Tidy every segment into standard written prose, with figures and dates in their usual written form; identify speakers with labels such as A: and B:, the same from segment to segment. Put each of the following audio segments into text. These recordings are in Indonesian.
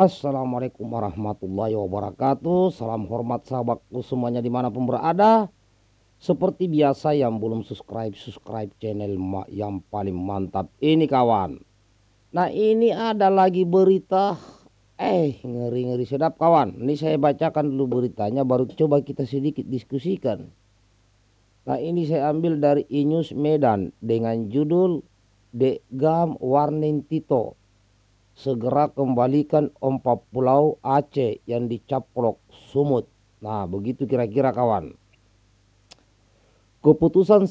A: Assalamualaikum warahmatullahi wabarakatuh. Salam hormat sahabatku semuanya dimanapun berada. Seperti biasa yang belum subscribe channel yang paling mantap ini kawan. Nah ini ada lagi berita. Ngeri-ngeri sedap kawan. Ini saya bacakan dulu beritanya baru coba kita sedikit diskusikan. Nah ini saya ambil dari Inews Medan dengan judul Dekgam Warning Tito. Segera kembalikan 4 pulau Aceh yang dicaplok Sumut. Nah, begitu kira-kira kawan. Keputusan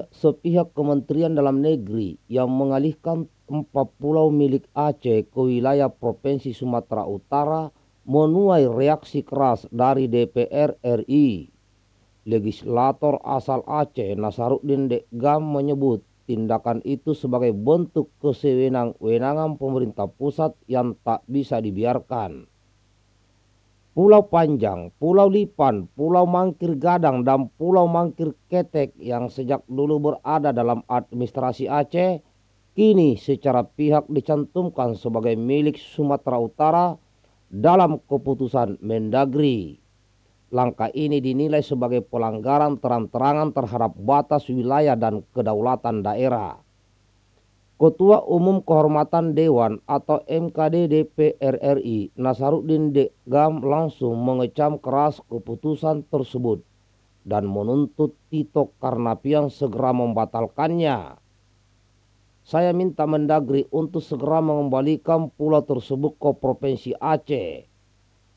A: sepihak Kementerian Dalam Negeri yang mengalihkan 4 pulau milik Aceh ke wilayah Provinsi Sumatera Utara menuai reaksi keras dari DPR RI. Legislator asal Aceh Nasaruddin Dekgam menyebut tindakan itu sebagai bentuk kesewenang-wenangan pemerintah pusat yang tak bisa dibiarkan. Pulau Panjang, Pulau Lipan, Pulau Mangkir Gadang, dan Pulau Mangkir Ketek yang sejak dulu berada dalam administrasi Aceh, kini secara pihak dicantumkan sebagai milik Sumatera Utara dalam keputusan Mendagri. Langkah ini dinilai sebagai pelanggaran terang-terangan terhadap batas wilayah dan kedaulatan daerah. Ketua Umum Kehormatan Dewan atau MKD DPR RI Nasaruddin Dekgam langsung mengecam keras keputusan tersebut dan menuntut Tito Karnavian segera membatalkannya. Saya minta Mendagri untuk segera mengembalikan pulau tersebut ke Provinsi Aceh.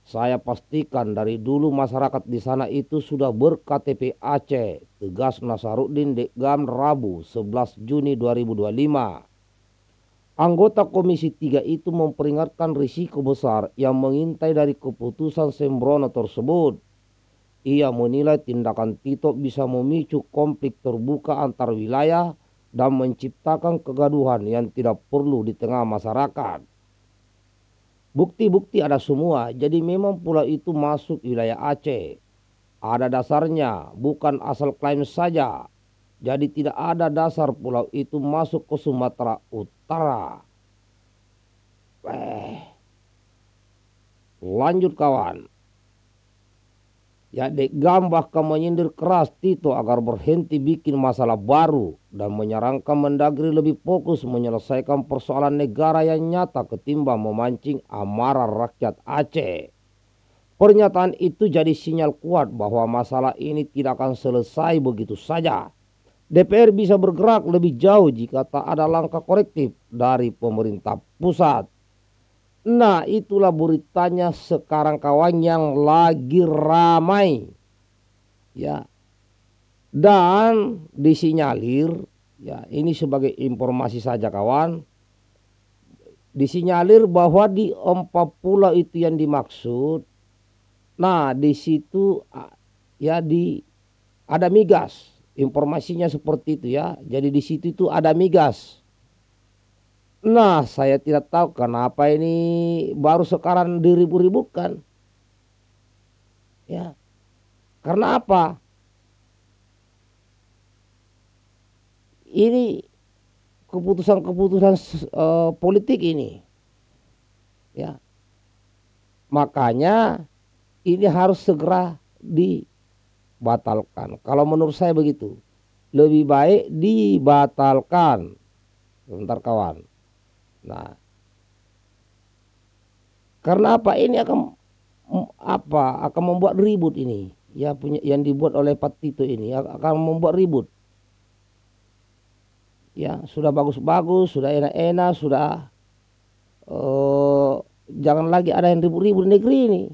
A: Saya pastikan dari dulu masyarakat di sana itu sudah ber-KTP Aceh, tegas Nasaruddin Dekgam Rabu 11 Juni 2025. Anggota Komisi 3 itu memperingatkan risiko besar yang mengintai dari keputusan sembrono tersebut. Ia menilai tindakan Tito bisa memicu konflik terbuka antar wilayah dan menciptakan kegaduhan yang tidak perlu di tengah masyarakat. Bukti-bukti ada semua, jadi memang pulau itu masuk wilayah Aceh. Ada dasarnya, bukan asal klaim saja. Jadi tidak ada dasar pulau itu masuk ke Sumatera Utara. Lanjut kawan. Ya, Dekgam bahkan menyindir keras Tito agar berhenti bikin masalah baru dan menyarankan Mendagri lebih fokus menyelesaikan persoalan negara yang nyata ketimbang memancing amarah rakyat Aceh. Pernyataan itu jadi sinyal kuat bahwa masalah ini tidak akan selesai begitu saja. DPR bisa bergerak lebih jauh jika tak ada langkah korektif dari pemerintah pusat. Nah, itulah beritanya sekarang kawan yang lagi ramai. Ya, dan disinyalir, ya ini sebagai informasi saja kawan, disinyalir bahwa di 4 pulau itu yang dimaksud, nah di situ ya ada migas, informasinya seperti itu ya. Jadi di situ itu ada migas. Nah, saya tidak tahu kenapa ini baru sekarang diribut-ributkan. Ya, karena apa? Ini keputusan-keputusan politik ini. Ya, makanya ini harus segera dibatalkan. Kalau menurut saya begitu. Lebih baik dibatalkan. Sebentar kawan. Nah, karena apa? Ini akan membuat ribut ini. Ya punya yang dibuat oleh Pak Tito ini akan membuat ribut. Ya, sudah bagus-bagus, sudah enak-enak, sudah eh, jangan lagi ada yang ribut-ribut di negeri ini.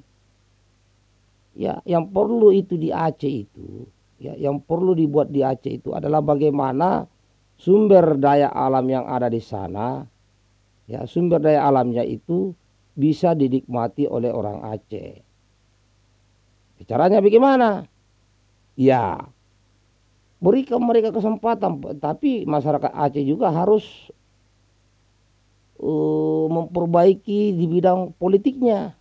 A: Ya, yang perlu itu di Aceh itu, ya, yang perlu dibuat di Aceh itu adalah bagaimana sumber daya alam yang ada di sana, ya, sumber daya alamnya itu bisa dinikmati oleh orang Aceh. Caranya bagaimana? Ya, berikan mereka kesempatan, tapi masyarakat Aceh juga harus memperbaiki di bidang politiknya,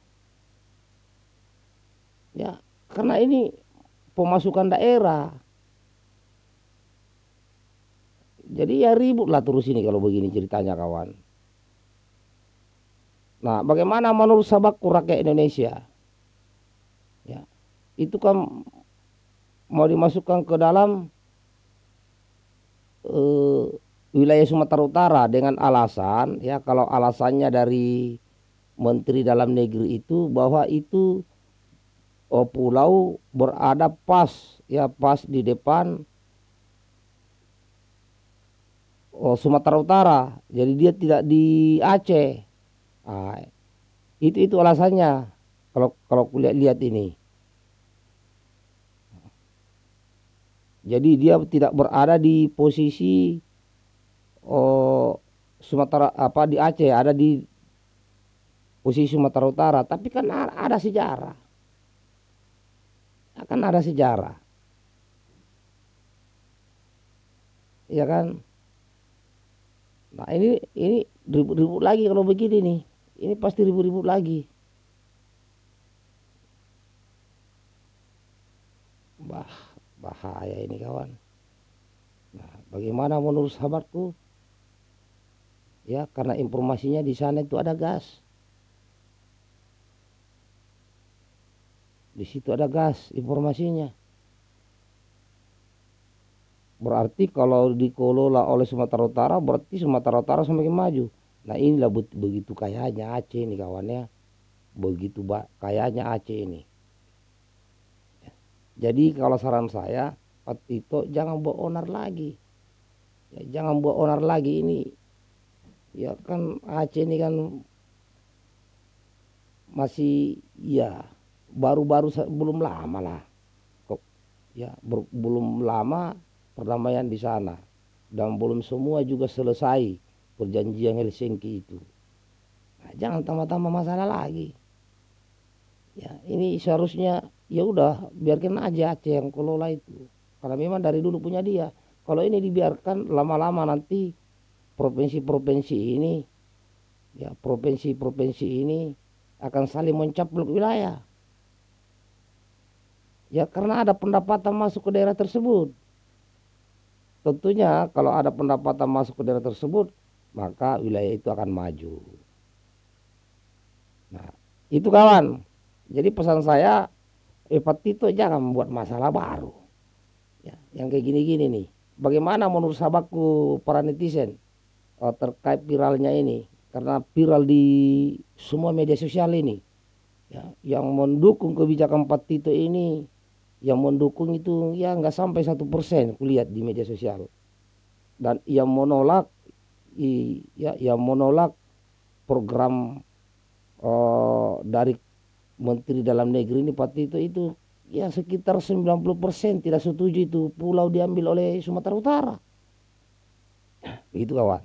A: ya, karena ini pemasukan daerah. Jadi ya ribut lah terus ini kalau begini ceritanya kawan. Nah, bagaimana menurut sahabatku rakyat Indonesia? Ya, itu kan mau dimasukkan ke dalam eh, wilayah Sumatera Utara dengan alasan ya kalau alasannya dari Menteri Dalam Negeri itu bahwa itu pulau berada pas ya pas di depan Sumatera Utara. Jadi dia tidak di Aceh. Ah, itu alasannya kalau kalau kulihat lihat ini. Jadi dia tidak berada di posisi Sumatera apa di Aceh, ada di posisi Sumatera Utara. Tapi kan ada sejarah, akan ada sejarah, ya kan? Nah ini ribut-ribut lagi kalau begini nih. Ini pasti ribut-ribut lagi. Bah, bahaya ini kawan. Nah, bagaimana menurut sahabatku? Ya, karena informasinya di sana itu ada gas. Di situ ada gas informasinya. Berarti kalau dikelola oleh Sumatera Utara, berarti Sumatera Utara semakin maju. Nah inilah begitu kayanya Aceh ini kawannya. Begitu kayanya Aceh ini. Jadi kalau saran saya, Pak Tito jangan buat onar lagi. Ya, jangan buat onar lagi ini. Ya kan Aceh ini kan masih ya baru-baru belum lama lah. Kok ya belum lama perdamaian di sana. Dan belum semua juga selesai perjanjian Helsinki itu. Nah, jangan tambah-tambah masalah lagi. Ya, ini seharusnya ya udah biarkan aja Aceh yang kelola itu. Karena memang dari dulu punya dia. Kalau ini dibiarkan lama-lama nanti provinsi-provinsi ini ya provinsi-provinsi ini akan saling mencaplok wilayah. Ya karena ada pendapatan masuk ke daerah tersebut. Tentunya kalau ada pendapatan masuk ke daerah tersebut, maka wilayah itu akan maju. Nah, itu kawan. Jadi pesan saya, Pak Tito jangan membuat masalah baru. Ya, yang kayak gini-gini nih. Bagaimana menurut sahabatku para netizen terkait viralnya ini? Karena viral di semua media sosial ini. Ya, yang mendukung kebijakan Pak Tito ini, yang mendukung itu ya nggak sampai 1% kulihat di media sosial. Dan yang menolak, ya, yang menolak program dari Menteri Dalam Negeri ini Pak Tito itu ya sekitar 90% tidak setuju itu pulau diambil oleh Sumatera Utara. Begitu kawan.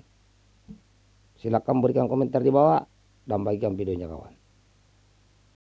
A: Silakan berikan komentar di bawah dan bagikan videonya kawan.